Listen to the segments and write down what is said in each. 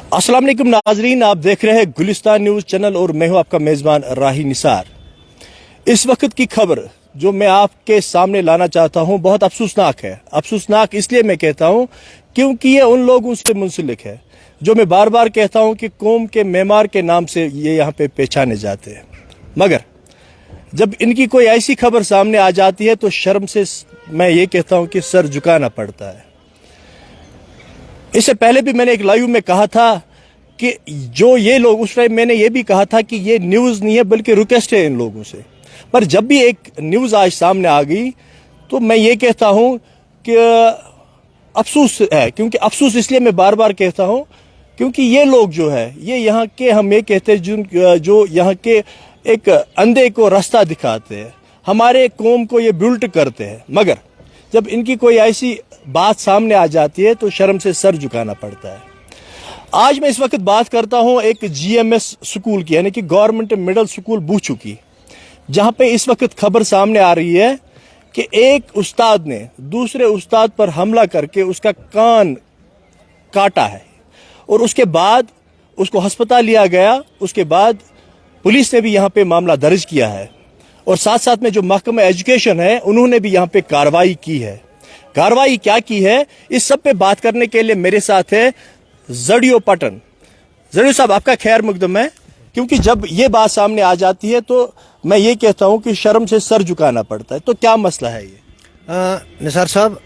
अस्सलाम वालेकुम नाजरीन, आप देख रहे हैं गुलिस्तान न्यूज़ चैनल और मैं हूं आपका मेज़बान राही निसार। इस वक्त की खबर जो मैं आपके सामने लाना चाहता हूं बहुत अफसोसनाक है। अफसोसनाक इसलिए मैं कहता हूं क्योंकि ये उन लोगों से मुंसलिक है जो मैं बार बार कहता हूं कि कौम के मेमार के नाम से ये यहाँ पे पहचाने जाते हैं, मगर जब इनकी कोई ऐसी खबर सामने आ जाती है तो शर्म से मैं ये कहता हूं कि सर झुकाना पड़ता है। इससे पहले भी मैंने एक लाइव में कहा था कि जो ये लोग, उस टाइम मैंने ये भी कहा था कि ये न्यूज़ नहीं है बल्कि रिक्वेस्ट है इन लोगों से। पर जब भी एक न्यूज़ आज सामने आ गई तो मैं ये कहता हूं कि अफसोस है, क्योंकि अफसोस इसलिए मैं बार बार कहता हूं क्योंकि ये लोग जो है ये यहाँ के, हम ये कहते हैं जो यहाँ के एक अंधे को रास्ता दिखाते हैं, हमारे कौम को ये बिल्ट करते हैं, मगर जब इनकी कोई ऐसी बात सामने आ जाती है तो शर्म से सर झुकाना पड़ता है। आज मैं इस वक्त बात करता हूं एक GMS स्कूल की, यानी कि गवर्नमेंट मिडिल स्कूल बूचू की, जहां पे इस वक्त खबर सामने आ रही है कि एक उस्ताद ने दूसरे उस्ताद पर हमला करके उसका कान काटा है और उसके बाद उसको अस्पताल लिया गया। उसके बाद पुलिस ने भी यहाँ पे मामला दर्ज किया है और साथ साथ में जो महकमा एजुकेशन है उन्होंने भी यहाँ पे कार्रवाई की है। कार्रवाई क्या की है, इस सब पे बात करने के लिए मेरे साथ है जड़ियो पटन। जड़ियो साहब, आपका खैर मुकदम है, क्योंकि जब ये बात सामने आ जाती है तो मैं ये कहता हूं कि शर्म से सर झुकाना पड़ता है। तो क्या मसला है ये? निसार साहब,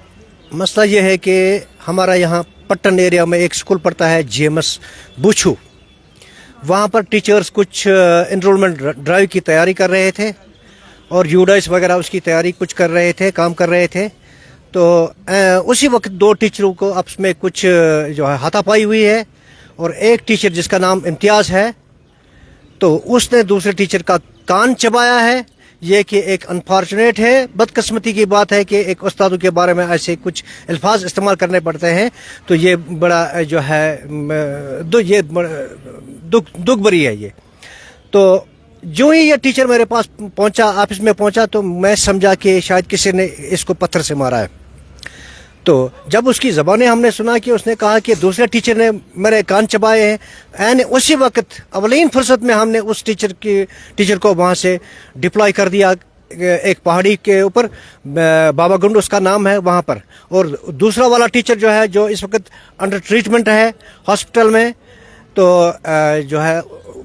मसला ये है कि हमारा यहाँ पट्टन एरिया में एक स्कूल पड़ता है GMS बूछू। वहाँ पर टीचर्स कुछ इनरोलमेंट ड्राइव की तैयारी कर रहे थे और यूडाइस वगैरह उसकी तैयारी कुछ कर रहे थे, काम कर रहे थे। तो उसी वक्त दो टीचरों को आपस में कुछ जो है हाथापाई हुई है और एक टीचर जिसका नाम इम्तियाज़ है तो उसने दूसरे टीचर का कान चबाया है। ये कि एक अनफॉर्चुनेट है, बदकिस्मती की बात है कि एक उस्तादों के बारे में ऐसे कुछ अल्फाज इस्तेमाल करने पड़ते हैं, तो ये बड़ा जो है दुख भरी है ये। तो जो ही ये टीचर मेरे पास पहुंचा, ऑफिस में पहुंचा, तो मैं समझा कि शायद किसी ने इसको पत्थर से मारा है। तो जब उसकी ज़बानें हमने सुना कि उसने कहा कि दूसरे टीचर ने मेरे कान चबाए हैं, यानी उसी वक्त अवलीन फुर्सत में हमने उस टीचर को वहाँ से डिप्लॉय कर दिया एक पहाड़ी के ऊपर, बाबा गुंड उसका नाम है वहाँ पर। और दूसरा वाला टीचर जो है, जो इस वक्त अंडर ट्रीटमेंट है हॉस्पिटल में, तो जो है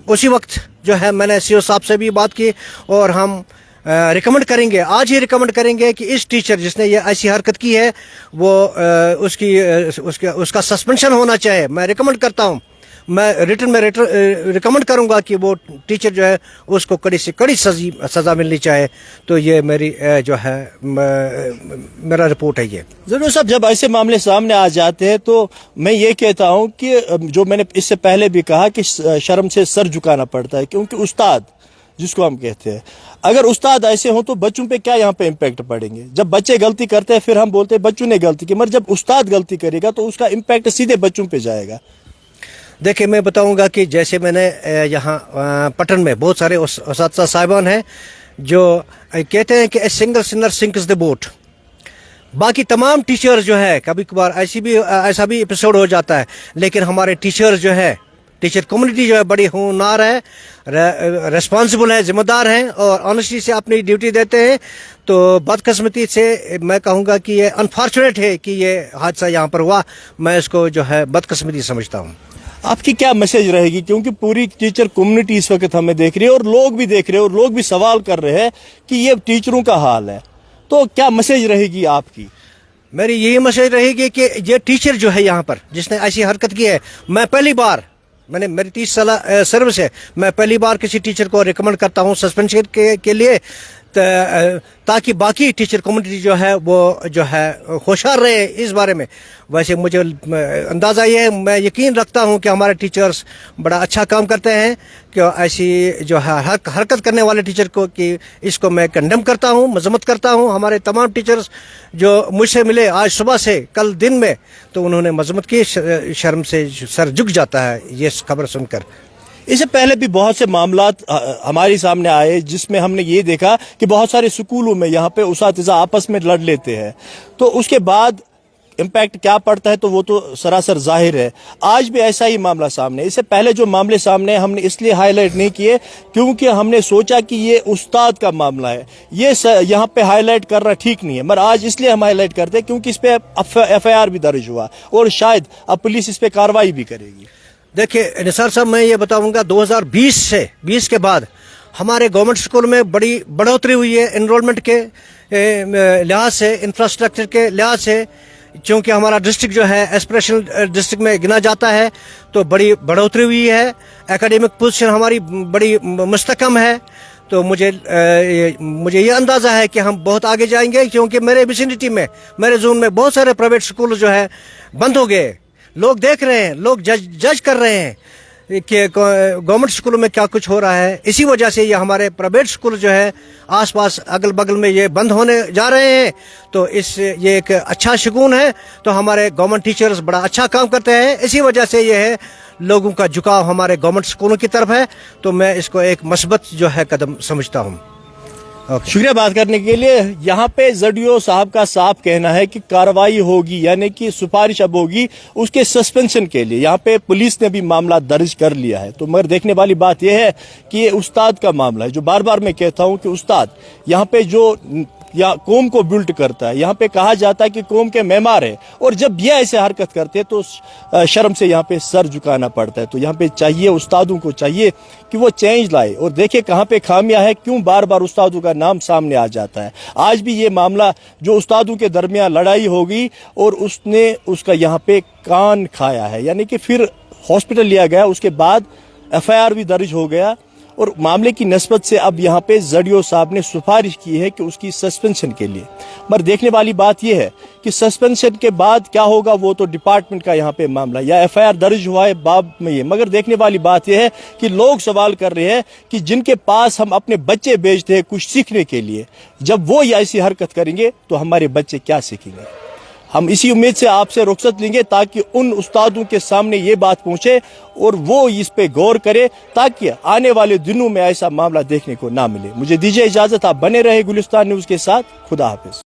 उसी वक्त जो है मैंने CO साहब से भी बात की और हम रिकमेंड करेंगे, आज ही रिकमेंड करेंगे कि इस टीचर जिसने ये ऐसी हरकत की है वो उसका सस्पेंशन होना चाहिए। मैं रिकमेंड करता हूँ, मैं रिटर्न में रिकमेंड करूँगा कि वो टीचर जो है उसको कड़ी से कड़ी सज़ा मिलनी चाहिए। तो ये मेरी जो है मेरा रिपोर्ट है ये। जरूर साहब, जब ऐसे मामले सामने आ जाते हैं तो मैं ये कहता हूँ कि जो मैंने इससे पहले भी कहा कि शर्म से सर झुकाना पड़ता है, क्योंकि उस्ताद जिसको हम कहते हैं, अगर उस्ताद ऐसे हो तो बच्चों पे क्या यहाँ पे इम्पैक्ट पड़ेंगे। जब बच्चे गलती करते हैं फिर हम बोलते हैं बच्चों ने गलती की, मगर जब उस्ताद गलती करेगा तो उसका इम्पैक्ट सीधे बच्चों पे जाएगा। देखिए, मैं बताऊंगा कि जैसे मैंने यहाँ पटन में बहुत सारे उस्ताद साहिबान हैं जो कहते हैं कि a single Sinner sinks the boat. बाकी तमाम टीचर्स जो है, कभी कभार ऐसा भी एपिसोड हो जाता है, लेकिन हमारे टीचर्स जो है, टीचर कम्युनिटी जो है बड़ी होनहार है, रेस्पॉन्सिबल है, जिम्मेदार हैं और ऑनेस्टी से अपनी ड्यूटी देते हैं। तो बदकिस्मती से मैं कहूँगा कि ये अनफॉर्चुनेट है कि ये हादसा यहाँ पर हुआ। मैं इसको जो है बदकिस्मती समझता हूँ। आपकी क्या मैसेज रहेगी, क्योंकि पूरी टीचर कम्युनिटी इस वक्त हमें देख रही है और लोग भी देख रहे हैं और लोग भी सवाल कर रहे हैं कि ये टीचरों का हाल है, तो क्या मैसेज रहेगी आपकी? मेरी यही मैसेज रहेगी कि ये टीचर जो है यहाँ पर जिसने ऐसी हरकत की है, मेरी 30 साल सर्विस है, मैं पहली बार किसी टीचर को रिकमेंड करता हूँ सस्पेंशन के लिए, ताकि बाकी टीचर कम्युनिटी जो है वो जो है होशियार रहे इस बारे में। वैसे मुझे अंदाज़ा ये है, मैं यकीन रखता हूँ कि हमारे टीचर्स बड़ा अच्छा काम करते हैं, कि ऐसी जो है हरकत करने वाले टीचर को कि इसको मैं कंडेम करता हूँ, मजम्मत करता हूँ। हमारे तमाम टीचर्स जो मुझसे मिले आज सुबह से कल दिन में, तो उन्होंने मजम्मत की, शर्म से सर झुक जाता है ये खबर सुनकर। इससे पहले भी बहुत से मामलात हमारे सामने आए जिसमें हमने ये देखा कि बहुत सारे स्कूलों में यहाँ पे उस्ताद आपस में लड़ लेते हैं, तो उसके बाद इम्पैक्ट क्या पड़ता है तो वो तो सरासर जाहिर है। आज भी ऐसा ही मामला सामने है। इससे पहले जो मामले सामने हमने इसलिए हाईलाइट नहीं किए क्योंकि हमने सोचा कि ये उस्ताद का मामला है, ये यहाँ पे हाईलाइट करना ठीक नहीं है, मगर आज इसलिए हम हाईलाइट करते हैं क्योंकि इस पे FIR भी दर्ज हुआ और शायद अब पुलिस इस पे कार्रवाई भी करेगी। देखिए निसार साहब, मैं ये बताऊंगा 2020 के बाद हमारे गवर्नमेंट स्कूल में बड़ी बढ़ोतरी हुई है एनरोलमेंट के लिहाज से, इंफ्रास्ट्रक्चर के लिहाज से। क्योंकि हमारा डिस्ट्रिक्ट जो है एस्पिरेशनल डिस्ट्रिक्ट में गिना जाता है, तो बड़ी बढ़ोतरी हुई है। एकेडमिक पोजीशन हमारी बड़ी मुस्तकम है। तो मुझे ये अंदाज़ा है कि हम बहुत आगे जाएंगे, क्योंकि मेरे विसिनिटी में, मेरे जोन में बहुत सारे प्राइवेट स्कूल जो है बंद हो गए। लोग देख रहे हैं, लोग जज कर रहे हैं कि गवर्नमेंट स्कूलों में क्या कुछ हो रहा है। इसी वजह से ये हमारे प्राइवेट स्कूल जो है आसपास अगल बगल में ये बंद होने जा रहे हैं। तो ये एक अच्छा शगुन है। तो हमारे गवर्नमेंट टीचर्स बड़ा अच्छा काम करते हैं। इसी वजह से ये है लोगों का झुकाव हमारे गवर्नमेंट स्कूलों की तरफ है। तो मैं इसको एक मस्बत जो है कदम समझता हूँ। शुक्रिया बात करने के लिए। यहाँ पे जडियो साहब का साफ कहना है कि कार्रवाई होगी, यानी कि सिफारिश अब होगी उसके सस्पेंशन के लिए। यहाँ पे पुलिस ने भी मामला दर्ज कर लिया है। तो मगर देखने वाली बात यह है कि ये उस्ताद का मामला है, जो बार बार मैं कहता हूँ कि उस्ताद यहाँ पे जो या कौम को बिल्ट करता है, यहाँ पे कहा जाता है कि कौम के मेमार है, और जब ये ऐसे हरकत करते हैं तो शर्म से यहाँ पे सर झुकाना पड़ता है। तो यहाँ पे चाहिए, उस्तादों को चाहिए कि वो चेंज लाए और देखे कहाँ पे खामियां है, क्यों बार बार उस्तादों का नाम सामने आ जाता है। आज भी ये मामला जो उस्तादों के दरमियान लड़ाई होगी और उसने उसका यहाँ पे कान खाया है, यानी कि फिर हॉस्पिटल लिया गया, उसके बाद FIR भी दर्ज हो गया और मामले की निस्बत से अब यहाँ पे जडियो साहब ने सिफारिश की है कि उसकी सस्पेंशन के लिए। मगर देखने वाली बात यह है कि सस्पेंशन के बाद क्या होगा वो तो डिपार्टमेंट का यहाँ पे मामला, या FIR दर्ज हुआ है बाब में ये। मगर देखने वाली बात यह है कि लोग सवाल कर रहे हैं कि जिनके पास हम अपने बच्चे भेजते हैं कुछ सीखने के लिए, जब वो ऐसी हरकत करेंगे तो हमारे बच्चे क्या सीखेंगे। हम इसी उम्मीद से आपसे रुखसत लेंगे ताकि उन उस्तादों के सामने ये बात पहुंचे और वो इस पे गौर करे, ताकि आने वाले दिनों में ऐसा मामला देखने को ना मिले। मुझे दीजिए इजाजत, आप बने रहे गुलिस्तान न्यूज के साथ। खुदा हाफिज।